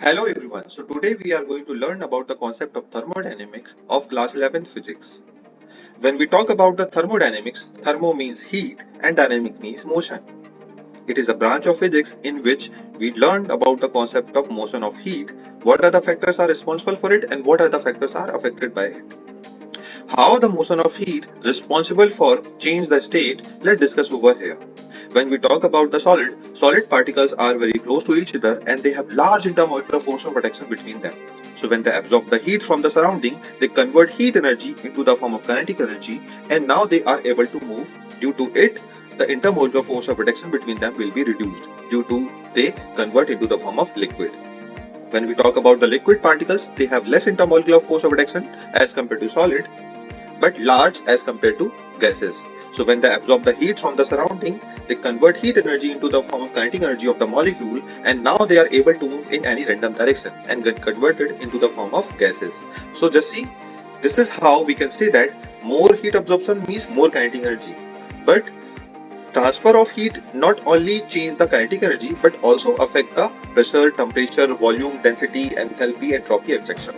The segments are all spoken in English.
Hello everyone. So today we are going to learn about the concept of thermodynamics of class 11 physics. When we talk about the thermodynamics, thermo means heat and dynamic means motion. It is a branch of physics in which we learned about the concept of motion of heat, what are the factors are responsible for it and what are the factors are affected by it. How the motion of heat responsible for change the state, let's discuss over here. When we talk about the solid particles are very close to each other and they have large intermolecular force of attraction between them. So when they absorb the heat from the surrounding, they convert heat energy into the form of kinetic energy and now they are able to move. Due to it, the intermolecular force of attraction between them will be reduced due to they convert into the form of liquid. When we talk about the liquid particles, they have less intermolecular force of attraction as compared to solid but large as compared to gases. So when they absorb the heat from the surrounding, they convert heat energy into the form of kinetic energy of the molecule and now they are able to move in any random direction and get converted into the form of gases. So just see, this is how we can say that more heat absorption means more kinetic energy. But transfer of heat not only change the kinetic energy but also affect the pressure, temperature, volume, density, enthalpy, entropy, etc.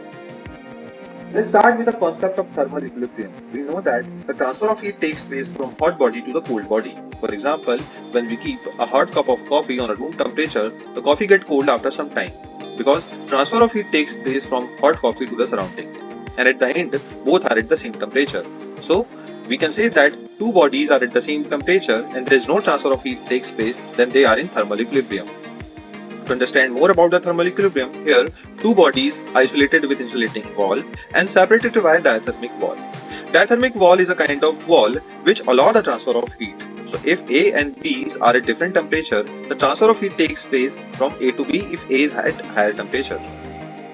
Let's start with the concept of thermal equilibrium. We know that the transfer of heat takes place from hot body to the cold body. For example, when we keep a hot cup of coffee on a room temperature, the coffee gets cold after some time because transfer of heat takes place from hot coffee to the surrounding. And at the end, both are at the same temperature. So, we can say that two bodies are at the same temperature and there is no transfer of heat takes place, then they are in thermal equilibrium. To understand more about the thermal equilibrium, here two bodies isolated with insulating wall and separated by diathermic wall. Diathermic wall is a kind of wall which allow the transfer of heat. So if A and B are at different temperature, the transfer of heat takes place from A to B if A is at higher temperature.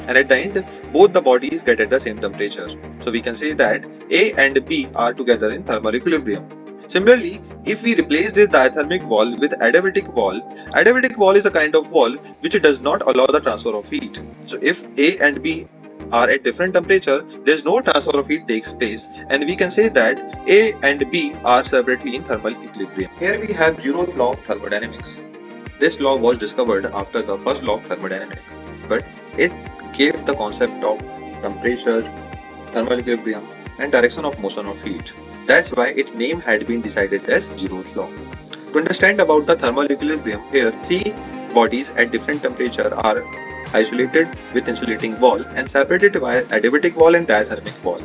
And at the end, both the bodies get at the same temperature. So we can say that A and B are together in thermal equilibrium. Similarly, if we replace this diathermic wall with adiabatic wall is a kind of wall which does not allow the transfer of heat. So if A and B are at different temperature, there is no transfer of heat takes place and we can say that A and B are separately in thermal equilibrium. Here we have Zeroth Law of Thermodynamics. This law was discovered after the first law of thermodynamics, but it gave the concept of temperature, thermal equilibrium, and direction of motion of heat. That's why its name had been decided as Zeroth law. To understand about the thermal equilibrium, here three bodies at different temperature are isolated with insulating wall and separated by adiabatic wall and diathermic wall.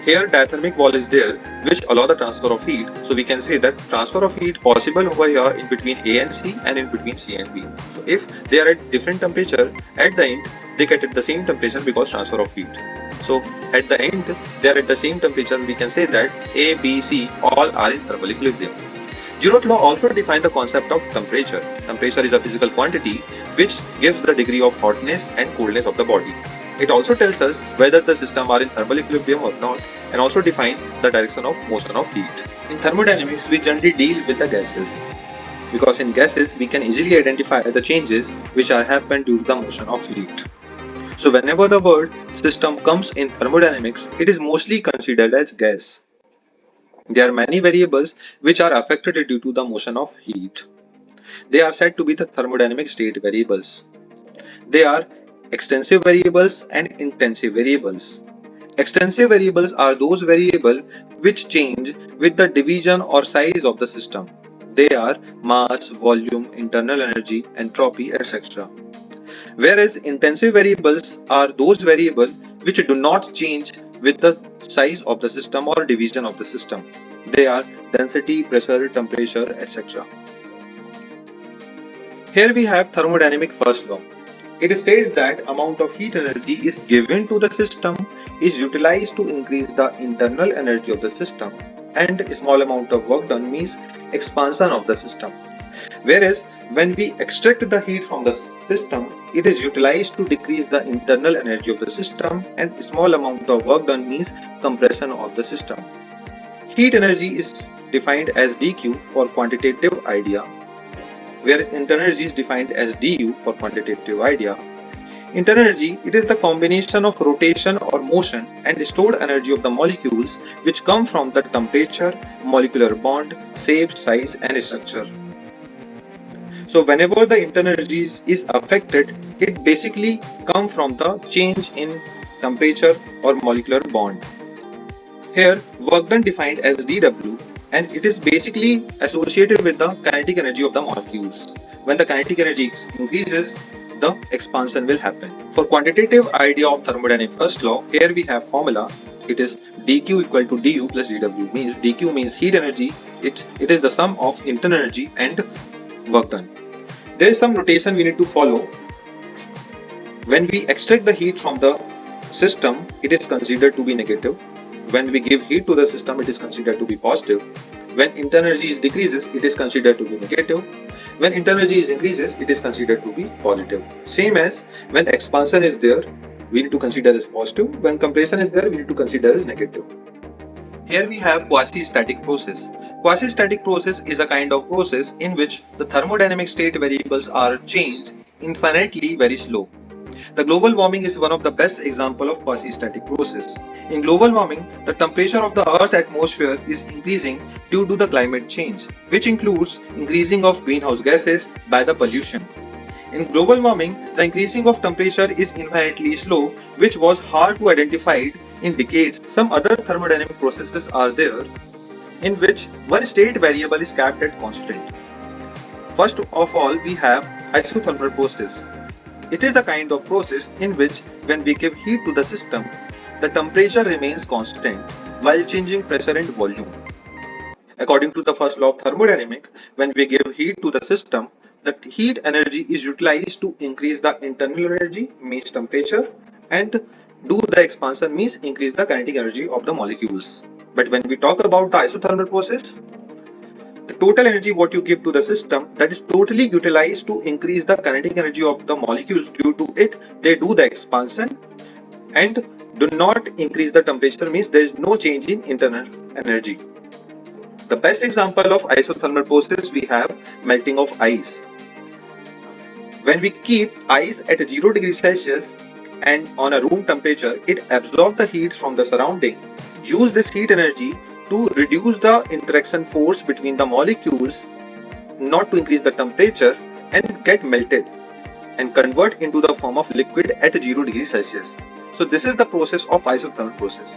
Here diathermic wall is there which allow the transfer of heat. So we can say that transfer of heat possible over here in between A and C and in between C and B. So if they are at different temperature, at the end they get at the same temperature because transfer of heat. So at the end they are at the same temperature, we can say that A, B, C all are in thermal equilibrium. Zeroth law also defines the concept of temperature. Temperature is a physical quantity which gives the degree of hotness and coolness of the body. It also tells us whether the system are in thermal equilibrium or not and also defines the direction of motion of heat. In thermodynamics, we generally deal with the gases because in gases we can easily identify the changes which are happened due to the motion of heat. So whenever the word system comes in thermodynamics, it is mostly considered as gas. There are many variables which are affected due to the motion of heat. They are said to be the thermodynamic state variables. They are extensive variables and intensive variables. Extensive variables are those variables which change with the division or size of the system. They are mass, volume, internal energy, entropy, etc. Whereas intensive variables are those variables which do not change with the size of the system or division of the system. They are density, pressure, temperature, etc. Here we have thermodynamic first law. It states that amount of heat energy is given to the system is utilized to increase the internal energy of the system and a small amount of work done means expansion of the system. Whereas when we extract the heat from the system, it is utilized to decrease the internal energy of the system and a small amount of work done means compression of the system. Heat energy is defined as dq for quantitative idea, whereas internal energy is defined as du for quantitative idea. Internal energy, it is the combination of rotation or motion and stored energy of the molecules which come from the temperature, molecular bond, shape, size and structure. So whenever the internal energy is affected, it basically comes from the change in temperature or molecular bond. Here, work done defined as dW, and it is basically associated with the kinetic energy of the molecules. When the kinetic energy increases, the expansion will happen. For quantitative idea of thermodynamic first law, here we have formula. It is dq equal to du plus dw. Means dq means heat energy. It is the sum of internal energy and work done. There is some notation we need to follow. When we extract the heat from the system, it is considered to be negative. When we give heat to the system, it is considered to be positive. When internal energy decreases, it is considered to be negative. When internal energy increases, it is considered to be positive. Same as when expansion is there, we need to consider as positive. When compression is there, we need to consider as negative. Here we have quasi-static process. Quasi-static process is a kind of process in which the thermodynamic state variables are changed infinitely very slow. The global warming is one of the best example of quasi-static process. In global warming, the temperature of the Earth's atmosphere is increasing due to the climate change, which includes increasing of greenhouse gases by the pollution. In global warming, the increasing of temperature is infinitely slow, which was hard to identify in decades. Some other thermodynamic processes are there, in which one state variable is kept at constant. First of all, we have isothermal process. It is a kind of process in which when we give heat to the system, the temperature remains constant while changing pressure and volume. According to the first law of thermodynamics, when we give heat to the system, the heat energy is utilized to increase the internal energy, means temperature, and do the expansion, means increase the kinetic energy of the molecules. But when we talk about the isothermal process, the total energy what you give to the system, that is totally utilized to increase the kinetic energy of the molecules. Due to it, they do the expansion and do not increase the temperature, means there is no change in internal energy. The best example of isothermal process we have melting of ice. When we keep ice at 0 degrees Celsius and on a room temperature, it absorbs the heat from the surrounding. Use this heat energy to reduce the interaction force between the molecules, not to increase the temperature, and get melted and convert into the form of liquid at 0 degrees Celsius. So this is the process of isothermal process.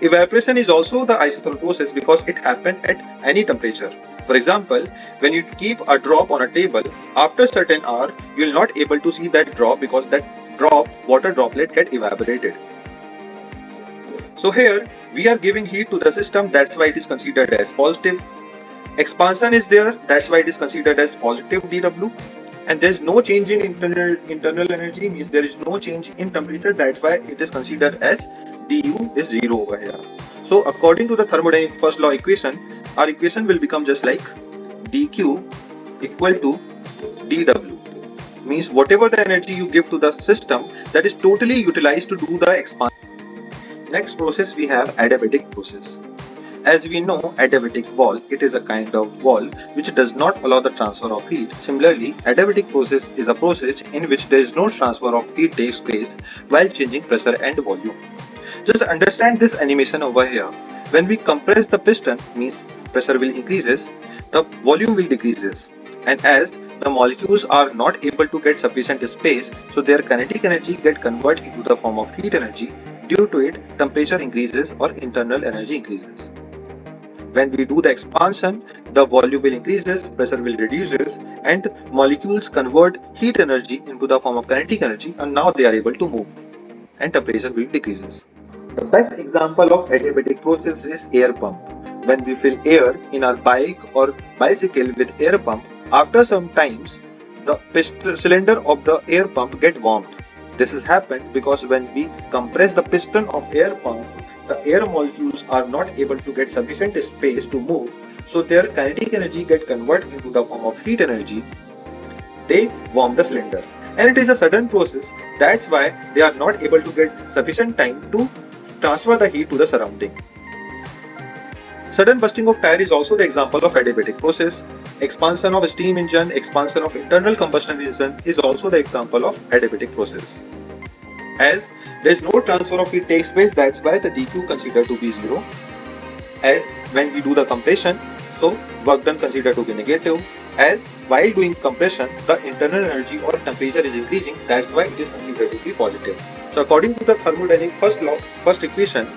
Evaporation is also the isothermal process because it happens at any temperature. For example, when you keep a drop on a table, after certain hour, you will not able to see that drop because that water droplet get evaporated. So here we are giving heat to the system, that's why it is considered as positive. Expansion is there, that's why it is considered as positive dW. And there is no change in internal energy, means there is no change in temperature, that's why it is considered as du is 0 over here. So according to the thermodynamic first law equation, our equation will become just like dq equal to dw. Means whatever the energy you give to the system, that is totally utilized to do the expansion. Next process we have adiabatic process. As we know, adiabatic wall, it is a kind of wall which does not allow the transfer of heat. Similarly, adiabatic process is a process in which there is no transfer of heat takes place while changing pressure and volume. Just understand this animation over here. When we compress the piston, means pressure will increases, the volume will decreases, and as the molecules are not able to get sufficient space, so their kinetic energy get converted into the form of heat energy. Due to it, temperature increases or internal energy increases. When we do the expansion, the volume will increases, pressure will reduces, and molecules convert heat energy into the form of kinetic energy, and now they are able to move, and temperature will decreases. The best example of adiabatic process is air pump. When we fill air in our bike or bicycle with air pump, after some times, the cylinder of the air pump get warmed. This has happened because when we compress the piston of air pump, the air molecules are not able to get sufficient space to move, so their kinetic energy get converted into the form of heat energy. They warm the cylinder, and it is a sudden process, that's why they are not able to get sufficient time to transfer the heat to the surrounding. Sudden bursting of tire is also the example of adiabatic process. Expansion of steam engine, expansion of internal combustion engine is also the example of adiabatic process. As there is no transfer of heat takes place, that's why the dq considered to be 0. As when we do the compression, so work done considered to be negative. As While doing compression, the internal energy or temperature is increasing, that's why it is considered to be positive. So according to the thermodynamic first law, first equation,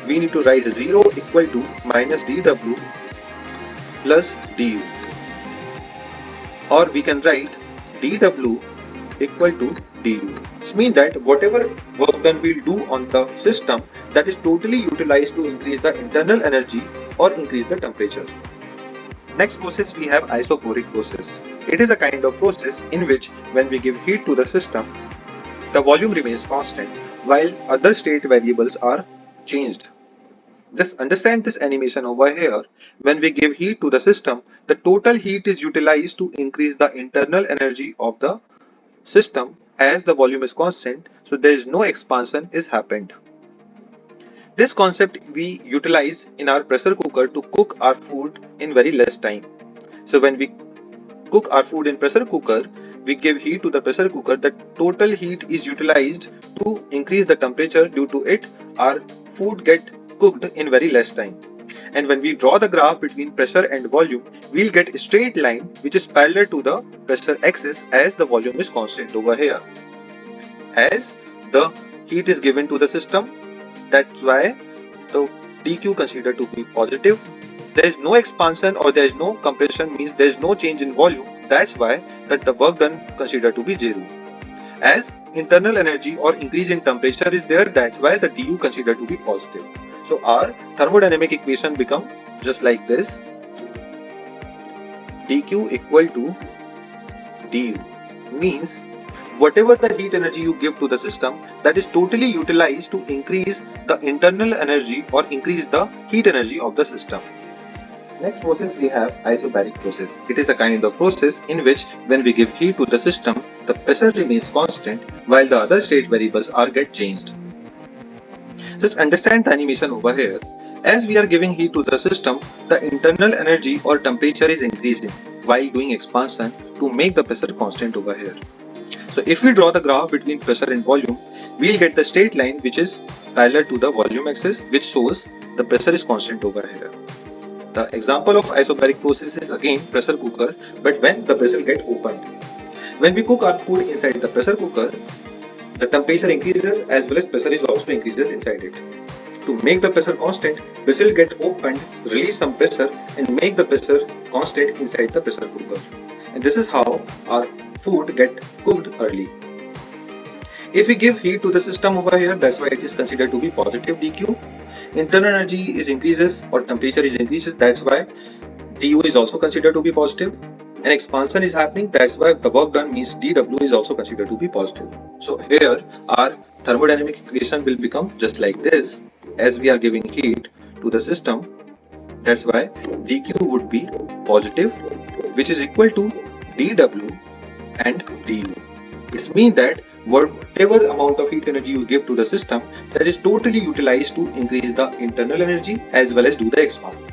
we need to write 0 equal to minus dW plus du, or we can write dW equal to du. This means that whatever work done we'll do on the system, that is totally utilized to increase the internal energy or increase the temperature. Next process we have isochoric process. It is a kind of process in which when we give heat to the system, the volume remains constant while other state variables are changed. Just understand this animation over here. When we give heat to the system, the total heat is utilized to increase the internal energy of the system as the volume is constant, so there is no expansion is happened. This concept we utilize in our pressure cooker to cook our food in very less time. So when we cook our food in pressure cooker, we give heat to the pressure cooker, the total heat is utilized to increase the temperature. Due to it, our food get cooked in very less time. And when we draw the graph between pressure and volume, we'll get a straight line which is parallel to the pressure axis as the volume is constant over here. As the heat is given to the system, that's why the dq considered to be positive. There is no expansion or there is no compression, means there is no change in volume. That's why that the work done considered to be zero. As internal energy or increase in temperature is there, that's why the du considered to be positive. So our thermodynamic equation become just like this: dq equal to du, means whatever the heat energy you give to the system, that is totally utilized to increase the internal energy or increase the heat energy of the system. Next process we have isobaric process. It is a kind of process in which when we give heat to the system, the pressure remains constant while the other state variables are get changed. Just understand the animation over here. As we are giving heat to the system, the internal energy or temperature is increasing while doing expansion to make the pressure constant over here. So if we draw the graph between pressure and volume, we'll get the straight line which is parallel to the volume axis, which shows the pressure is constant over here. The example of isobaric process is again pressure cooker, but when the pressure get opened. When we cook our food inside the pressure cooker, the temperature increases as well as pressure is also increases inside it. To make the pressure constant, vessel get opened, release some pressure and make the pressure constant inside the pressure cooker. And this is how our food get cooked early. If we give heat to the system over here, that's why it is considered to be positive dq. Internal energy is increases or temperature is increases, that's why du is also considered to be positive. And expansion is happening, that's why the work done means dw is also considered to be positive. So here our thermodynamic equation will become just like this. As we are giving heat to the system, that's why dq would be positive, which is equal to dw and du. It means that whatever amount of heat energy you give to the system, that is totally utilized to increase the internal energy as well as do the expansion.